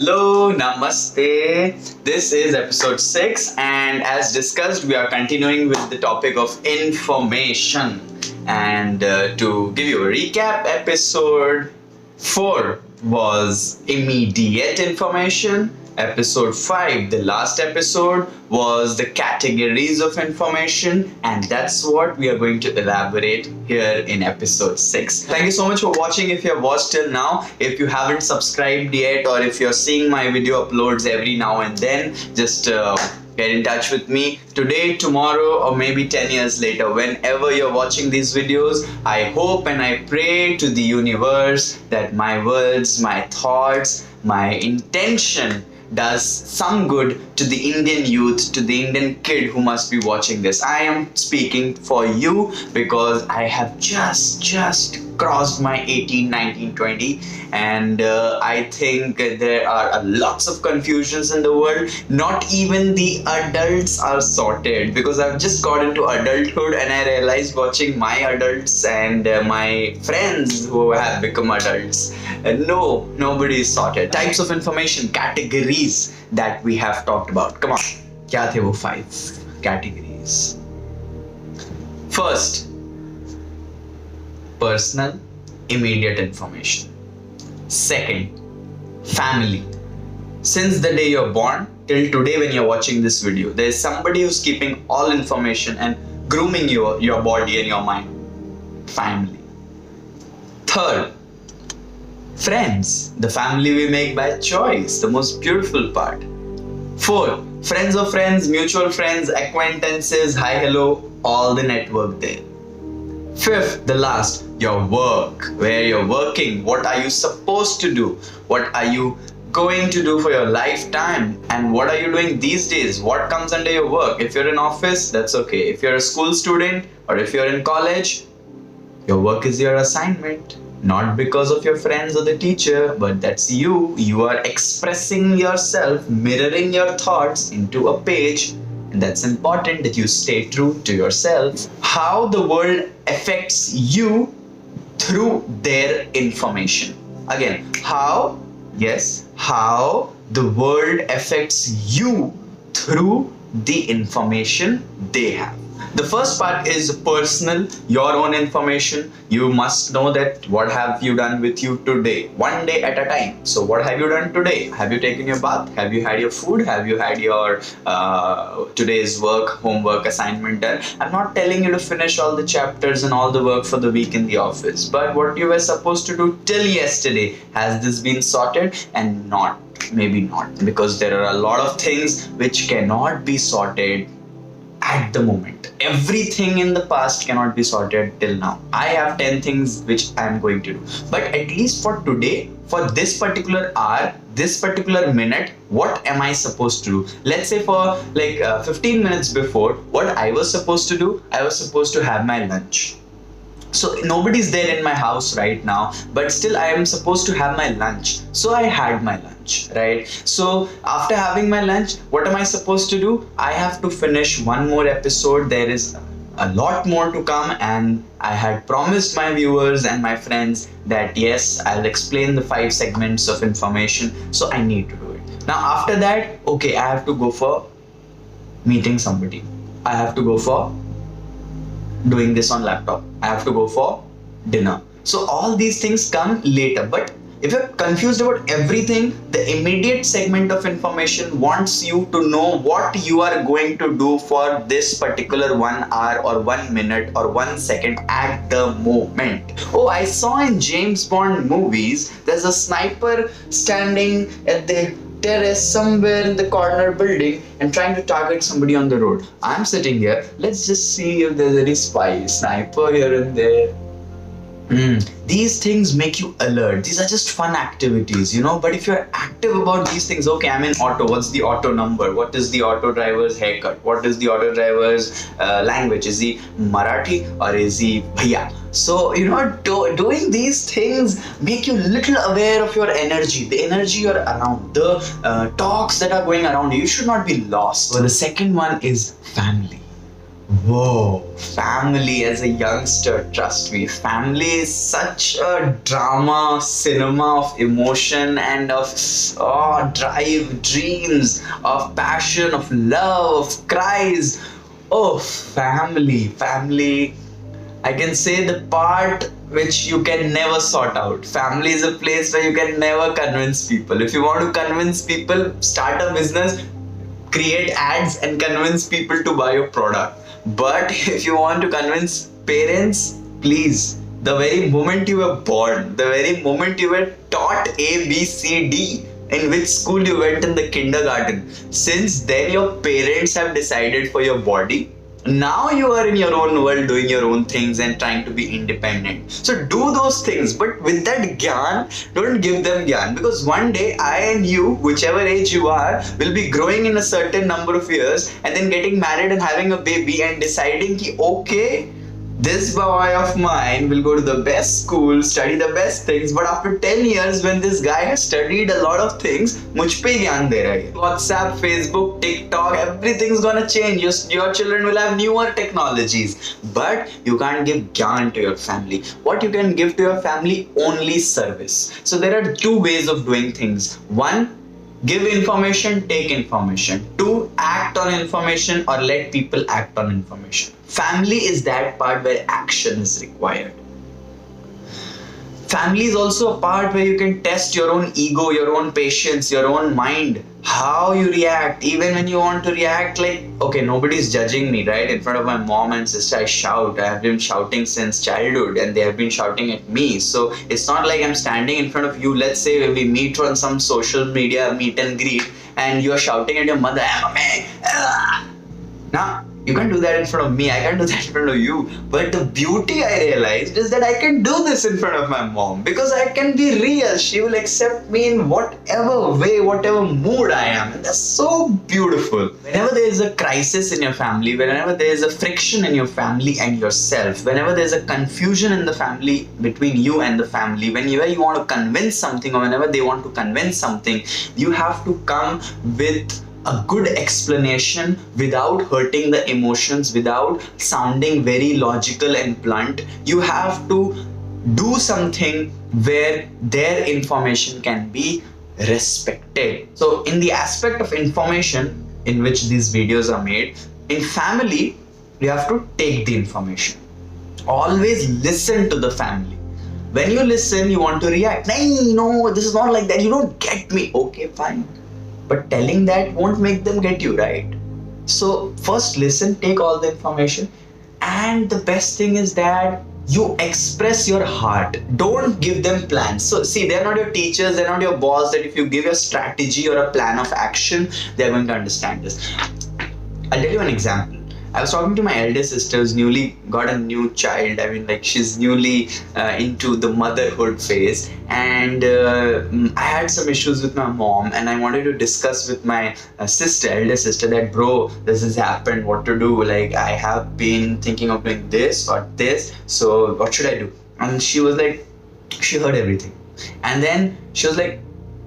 Hello, namaste. This is episode 6, and as discussed, we are continuing with the topic of information. And to give you a recap, episode 4 was immediate information. Episode 5, the last episode, was the categories of information, and that's what we are going to elaborate here in episode 6. Thank you so much for watching. If you have watched till now, if you haven't subscribed yet, or if you're seeing my video uploads every now and then, just get in touch with me today, tomorrow, or maybe 10 years later. Whenever you're watching these videos, I hope and I pray to the universe that my words, my thoughts, my intention does some good to the Indian youth, to the Indian kid who must be watching this. I am speaking for you because I have just crossed my 18, 19, 20, and I think there are lots of confusions in the world. Not even the adults are sorted, because I've just got into adulthood and I realized watching my adults and my friends who have become adults, no, nobody is sorted. Types of information, categories that we have talked about. Come on, क्या थे वो 5 categories? First, personal, immediate information. Second, family. Since the day you're born till today when you're watching this video, there is somebody who's keeping all information and grooming your body and your mind. Family. Third, friends. The family we make by choice, the most beautiful part. Fourth, friends of friends, mutual friends, acquaintances, hi, hello, all the network there. Fifth, the last, your work, where you're working, what are you supposed to do, what are you going to do for your lifetime, and what are you doing these days, what comes under your work. If you're in office, that's okay. If you're a school student or if you're in college, your work is your assignment. Not because of your friends or the teacher, but that's you. You are expressing yourself, mirroring your thoughts into a page, and that's important that you stay true to yourself. How the world affects you through their information. Again, how the world affects you through the information they have. The first part is personal, your own information. You must know that what have you done with you today, one day at a time. So what have you done today? Have you taken your bath? Have you had your food? Have you had your today's work, homework, assignment done? I'm not telling you to finish all the chapters and all the work for the week in the office, but what you were supposed to do till yesterday, has this been sorted? And not, maybe not, because there are a lot of things which cannot be sorted at the moment. Everything in the past cannot be sorted till now. I have 10 things which I am going to do, but at least for today, for this particular hour, this particular minute, what am I supposed to do? Let's say for like 15 minutes before, what I was supposed to do, I was supposed to have my lunch. So nobody's there in my house right now, but still I am supposed to have my lunch. So I had my lunch, right? So after having my lunch, what am I supposed to do? I have to finish one more episode. There is a lot more to come, and I had promised my viewers and my friends that yes, I'll explain the 5 segments of information. So I need to do it. Now after that, okay, I have to go for meeting somebody. I have to go for doing this on laptop. I have to go for dinner. So all these things come later. But if you're confused about everything, the immediate segment of information wants you to know what you are going to do for this particular 1 hour or 1 minute or 1 second at the moment. Oh, I saw in James Bond movies, there's a sniper standing at the terrace somewhere in the corner building and trying to target somebody on the road. I'm sitting here, let's just see if there's any spy, sniper here and there. These things make you alert. These are just fun activities, you know. But if you're active about these things, okay, I'm in auto. What's the auto number? What is the auto driver's haircut? What is the auto driver's language? Is he Marathi or is he Bhaiya? So, you know, doing these things make you little aware of your energy, the energy you're around, the talks that are going around you. You should not be lost. So the second one is family. Whoa, family as a youngster, trust me, family is such a drama, cinema of emotion and of drive, dreams, of passion, of love, of cries. Oh, family. I can say the part which you can never sort out. Family is a place where you can never convince people. If you want to convince people, start a business, create ads and convince people to buy your product. But if you want to convince parents, please, the very moment you were born, the very moment you were taught A, B, C, D, in which school you went in the kindergarten, since then your parents have decided for your body. Now you are in your own world doing your own things and trying to be independent. So do those things, but with that gyan, don't give them gyan, because one day I and you, whichever age you are, will be growing in a certain number of years and then getting married and having a baby and deciding ki okay, this boy of mine will go to the best school, study the best things, but after 10 years when this guy has studied a lot of things, mujh pe gyan de raha hai. WhatsApp, Facebook, TikTok, everything's gonna change. Your children will have newer technologies, but you can't give gyan to your family. What you can give to your family? Only service. So there are two ways of doing things. One, give information, take information. Two, act on information or let people act on information. Family is that part where action is required. Family is also a part where you can test your own ego, your own patience, your own mind, how you react. Even when you want to react like, okay, nobody's judging me, right? In front of my mom and sister, I shout. I have been shouting since childhood and they have been shouting at me. So it's not like I'm standing in front of you. Let's say we meet on some social media meet and greet and you're shouting at your mother, now, you can't do that in front of me, I can't do that in front of you. But the beauty I realized is that I can do this in front of my mom because I can be real. She will accept me in whatever way, whatever mood I am. And that's so beautiful. Whenever there is a crisis in your family, whenever there is a friction in your family and yourself, whenever there is a confusion in the family between you and the family, whenever you want to convince something or whenever they want to convince something, you have to come with a good explanation without hurting the emotions, without sounding very logical and blunt. You have to do something where their information can be respected. So in the aspect of information in which these videos are made, in family, you have to take the information. Always listen to the family. When you listen, you want to react. No, this is not like that. You don't get me. Okay, fine. But telling that won't make them get you, right? So first listen, take all the information, and the best thing is that you express your heart. Don't give them plans. So see, they're not your teachers, they're not your boss, that if you give a strategy or a plan of action, they're going to understand this. I'll tell you an example. I was talking to my elder sister who's newly got a new child. I mean, like, she's newly into the motherhood phase, and I had some issues with my mom, and I wanted to discuss with my elder sister, that bro, this has happened, what to do? Like, I have been thinking of doing this or this, so what should I do? And she was like, she heard everything, and then she was like,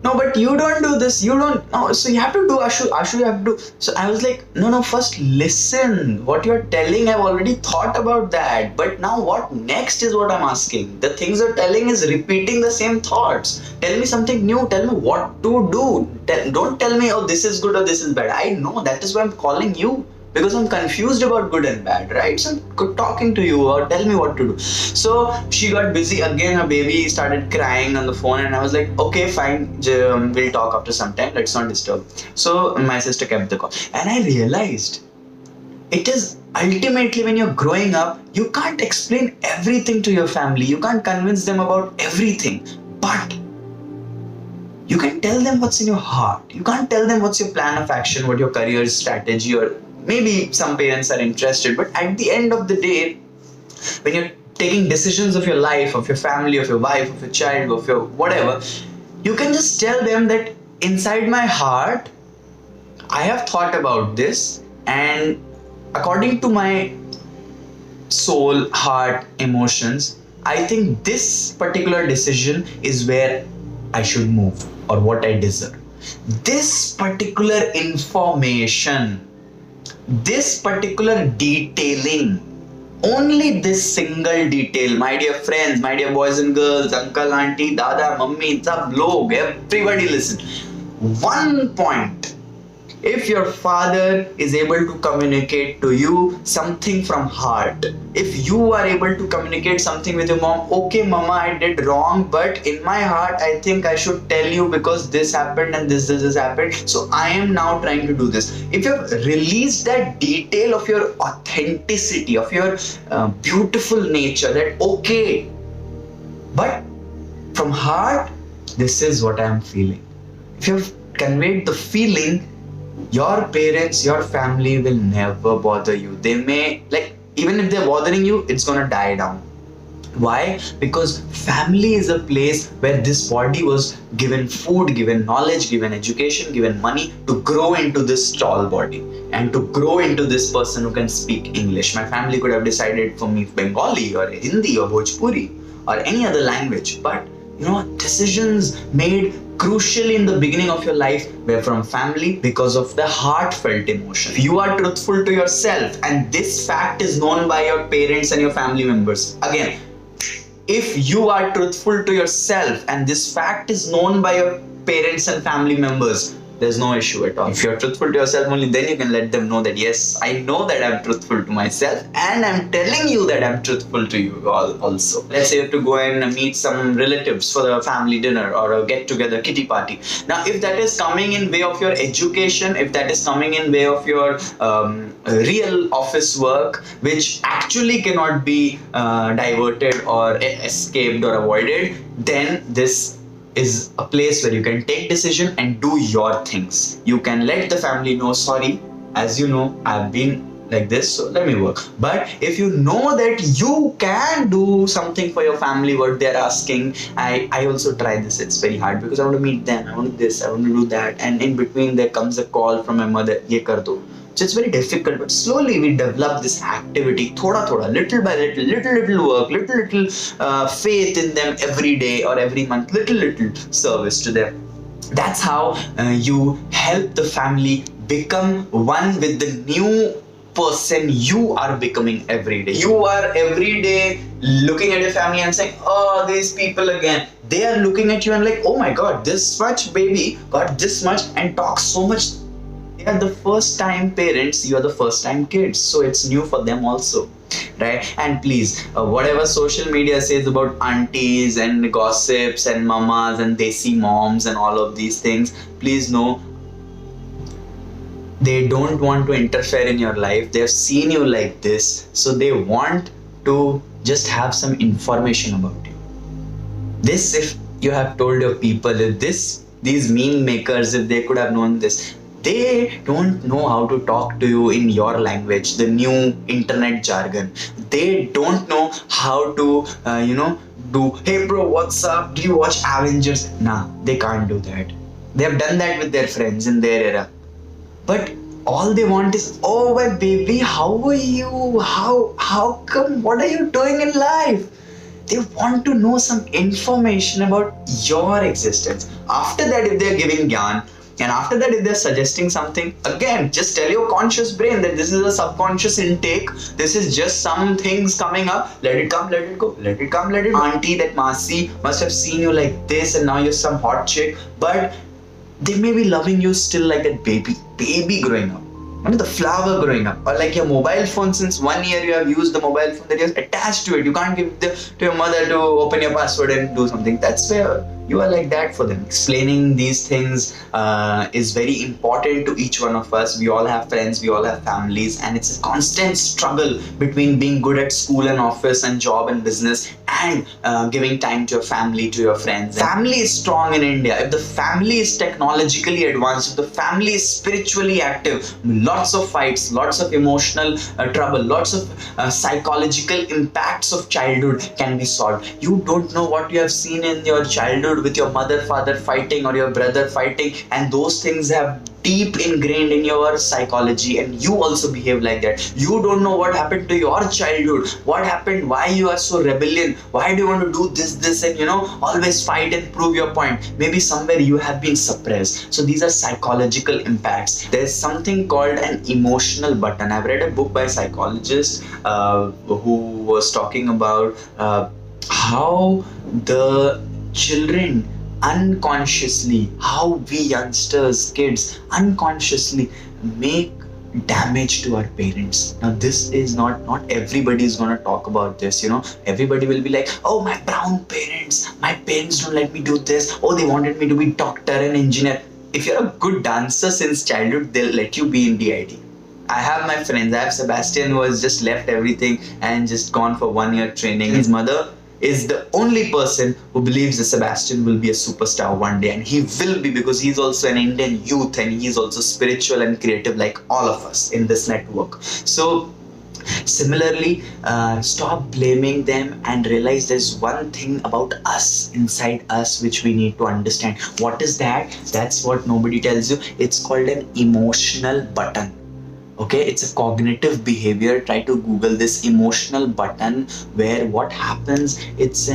no, but you don't do this, you don't, no, so you have to do, Ashu, you have to do. So I was like, no, first listen. What you're telling, I've already thought about that. But now what next is what I'm asking. The things you're telling is repeating the same thoughts. Tell me something new, tell me what to do. Don't tell me, oh, this is good or this is bad. I know, that is why I'm calling you. Because I'm confused about good and bad, right? So I'm talking to you or tell me what to do. So she got busy again, her baby started crying on the phone, and I was like, okay, fine, we'll talk after some time, let's not disturb. So my sister kept the call, and I realized it is ultimately when you're growing up, you can't explain everything to your family, you can't convince them about everything, but you can tell them what's in your heart. You can't tell them what's your plan of action, what your career strategy, or maybe some parents are interested, but at the end of the day, when you're taking decisions of your life, of your family, of your wife, of your child, of your whatever, you can just tell them that inside my heart, I have thought about this, and according to my soul, heart, emotions, I think this particular decision is where I should move or what I deserve. This particular information this particular detailing, only this single detail, my dear friends, my dear boys and girls, uncle, auntie, dada, mummy, sab log, everybody listen. One point. If your father is able to communicate to you something from heart, if you are able to communicate something with your mom, okay mama, I did wrong, but in my heart I think I should tell you because this happened and this happened, so I am now trying to do this. If you have released that detail of your authenticity, of your beautiful nature, that okay, but from heart, this is what I am feeling. If you have conveyed the feeling, your parents, your family will never bother you. They may, like, even if they're bothering you, it's gonna die down. Why? Because family is a place where this body was given food, given knowledge, given education, given money to grow into this tall body and to grow into this person who can speak English. My family could have decided for me Bengali or Hindi or Bhojpuri or any other language, but decisions made crucially in the beginning of your life were from family because of the heartfelt emotion. You are truthful to yourself, and this fact is known by your parents and your family members. Again, if you are truthful to yourself and this fact is known by your parents and family members, there's no issue at all. If you're truthful to yourself only, then you can let them know that yes, I know that I'm truthful to myself and I'm telling you that I'm truthful to you all also. Let's say you have to go and meet some relatives for a family dinner or a get together kitty party. Now if that is coming in way of your education, if that is coming in way of your real office work, which actually cannot be diverted or escaped or avoided, then this is a place where you can take decision and do your things. You can let the family know, sorry, as you know, I've been like this, so let me work. But if you know that you can do something for your family, what they're asking, I also try this, it's very hard because I want to meet them, I want to this, I want to do that, and in between there comes a call from my mother, ye kar do. So it's very difficult, but slowly we develop this activity, thoda, little by little work, little faith in them every day or every month, little service to them. That's how you help the family become one with the new person you are becoming every day. You are every day looking at your family and saying, oh, these people again. They are looking at you and like, oh my God, this much baby got this much and talks so much. They are the first time parents, you are the first time kids, so it's new for them also, right? And please, whatever social media says about aunties and gossips and mamas and desi moms and all of these things, please know, they don't want to interfere in your life. They have seen you like this, so they want to just have some information about you. This, if you have told your people, if these meme makers, if they could have known this, they don't know how to talk to you in your language, the new internet jargon. They don't know how to, do, hey bro, what's up? Do you watch Avengers? Nah, they can't do that. They have done that with their friends in their era. But all they want is, oh my baby, how are you? How come? What are you doing in life? They want to know some information about your existence. After that, if they're giving gyan, and after that, if they're suggesting something, again, just tell your conscious brain that this is a subconscious intake. This is just some things coming up. Let it come, let it go. Let it come, let it go. Auntie, that Masi must have seen you like this and now you're some hot chick. But they may be loving you still like that baby growing up. The flower growing up, or like your mobile phone, since 1 year you have used the mobile phone that you're attached to it. You can't give to your mother to open your password and do something. That's where you are like that for them. Explaining these things is very important to each one of us. We all have friends, we all have families, and it's a constant struggle between being good at school and office and job and business and giving time to your family, to your friends. Family is strong in India. If the family is technologically advanced, if the family is spiritually active, lots of fights, lots of emotional trouble, lots of psychological impacts of childhood can be solved. You don't know what you have seen in your childhood with your mother, father fighting or your brother fighting, and those things have deep ingrained in your psychology, and you also behave like that. You don't know what happened to your childhood, what happened, why you are so rebellion, why do you want to do this, and always fight and prove your point. Maybe somewhere you have been suppressed. So these are psychological impacts. There's something called an emotional button. I've read a book by a psychologist who was talking about how the children unconsciously, how we youngsters, kids unconsciously make damage to our parents. Now this is not everybody is going to talk about this. Everybody will be like, oh, my brown parents, my parents don't let me do this, oh, they wanted me to be doctor and engineer. If you're a good dancer since childhood, they'll let you be in DIT. I have my friends. I have Sebastian, who has just left everything and just gone for 1 year training. His mother is the only person who believes that Sebastian will be a superstar one day, and he will be, because he's also an Indian youth and he's also spiritual and creative like all of us in this network. So similarly, stop blaming them and realize there's one thing about us, inside us, which we need to understand. What is that? That's what nobody tells you. It's called an emotional button. Okay, it's a cognitive behavior. Try to Google this emotional button, where what happens, it's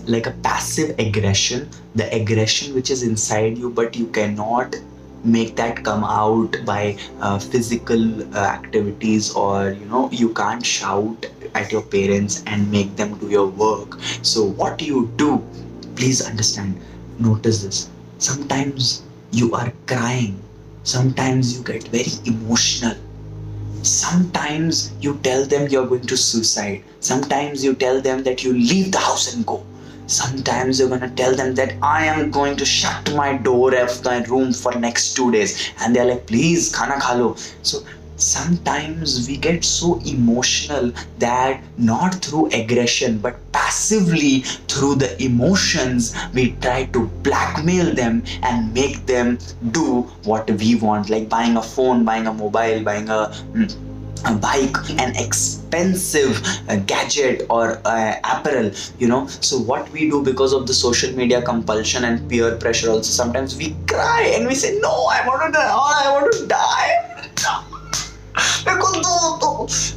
like a passive aggression, the aggression which is inside you, but you cannot make that come out by physical activities, or you can't shout at your parents and make them do your work. So what do you do? Please understand, notice this. Sometimes you are crying. Sometimes you get very emotional. Sometimes you tell them you're going to suicide. Sometimes you tell them that you leave the house and go. Sometimes you're going to tell them that I am going to shut my door of my room for next 2 days. And they're like, please, khana kha lo. So sometimes we get so emotional that not through aggression, but passively through the emotions, we try to blackmail them and make them do what we want, like buying a phone, buying a mobile, buying a bike, an expensive gadget or apparel. So what we do, because of the social media compulsion and peer pressure also, sometimes we cry and we say, no, I want to die, I want to die.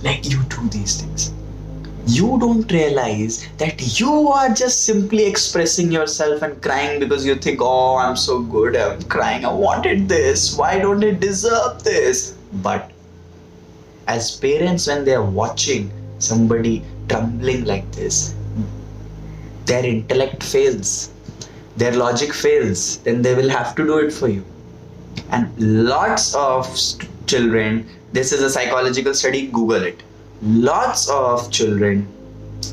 Like, you do these things. You don't realize that you are just simply expressing yourself and crying because you think, oh, I'm so good, I'm crying, I wanted this, why don't I deserve this? But as parents, when they are watching somebody trembling like this, their intellect fails, their logic fails, then they will have to do it for you. And lots of children, this is a psychological study, Google it. Lots of children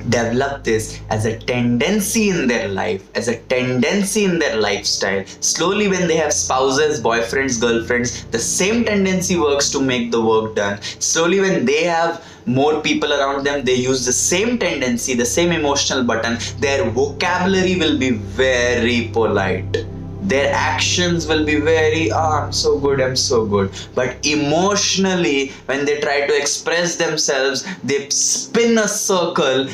develop this as a tendency in their life, as a tendency in their lifestyle. Slowly, when they have spouses, boyfriends, girlfriends, the same tendency works to make the work done. Slowly, when they have more people around them, they use the same tendency, the same emotional button. Their vocabulary will be very polite. Their actions will be very, I'm so good, I'm so good. But emotionally, when they try to express themselves, they spin a circle.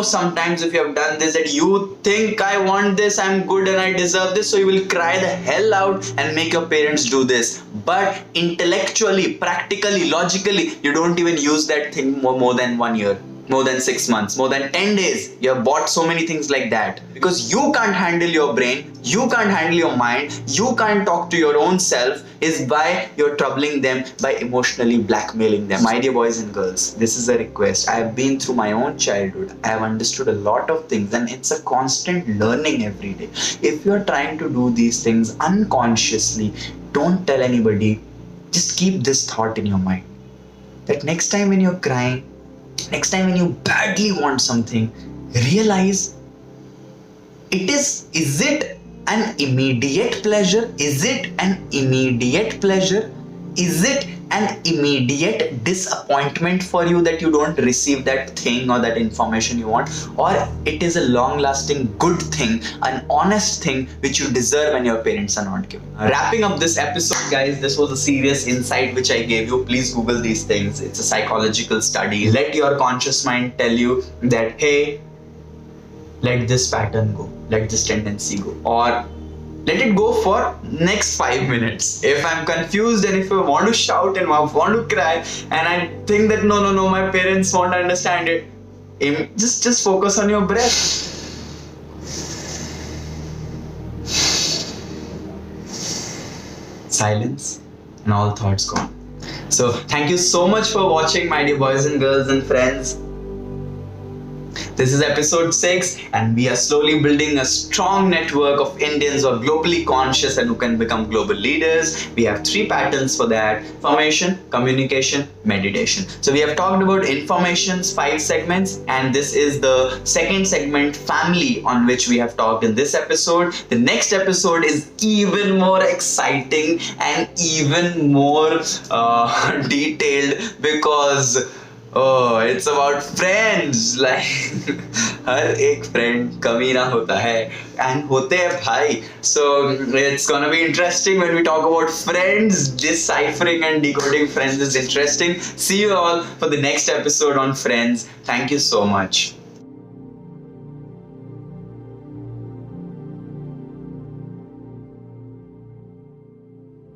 Sometimes if you have done this, that you think I want this, I'm good and I deserve this. So you will cry the hell out and make your parents do this. But intellectually, practically, logically, you don't even use that thing more than 1 year. More than 6 months, more than 10 days. You have bought so many things like that because you can't handle your brain, you can't handle your mind, you can't talk to your own self, is by you're troubling them by emotionally blackmailing them. My dear boys and girls, this is a request. I have been through my own childhood. I have understood a lot of things, and it's a constant learning every day. If you're trying to do these things unconsciously, don't tell anybody. Just keep this thought in your mind, that next time when you're crying, next time when you badly want something, realize is it an immediate pleasure? Is it an immediate pleasure? Is it an immediate disappointment for you that you don't receive that thing or that information you want? Or it is a long-lasting good thing, an honest thing which you deserve and your parents are not giving? Wrapping up this episode, guys, this was a serious insight which I gave you. Please Google these things. It's a psychological study. Let your conscious mind tell you that, hey, let this pattern go, let this tendency go. Or let it go for next 5 minutes. If I'm confused and if I want to shout and I want to cry and I think that no, my parents won't understand it, just focus on your breath. Silence and all thoughts gone. So thank you so much for watching, my dear boys and girls and friends. This is episode 6 and we are slowly building a strong network of Indians who are globally conscious and who can become global leaders. We have 3 patterns for that: information, communication, meditation. So we have talked about information's 5 segments, and this is the second segment, family, on which we have talked in this episode. The next episode is even more exciting and even more detailed because it's about friends. Like हर एक friend कमीना होता है and होते हैं भाई. So it's gonna be interesting when we talk about friends. Deciphering and decoding friends is interesting. See you all for the next episode on friends. Thank you so much.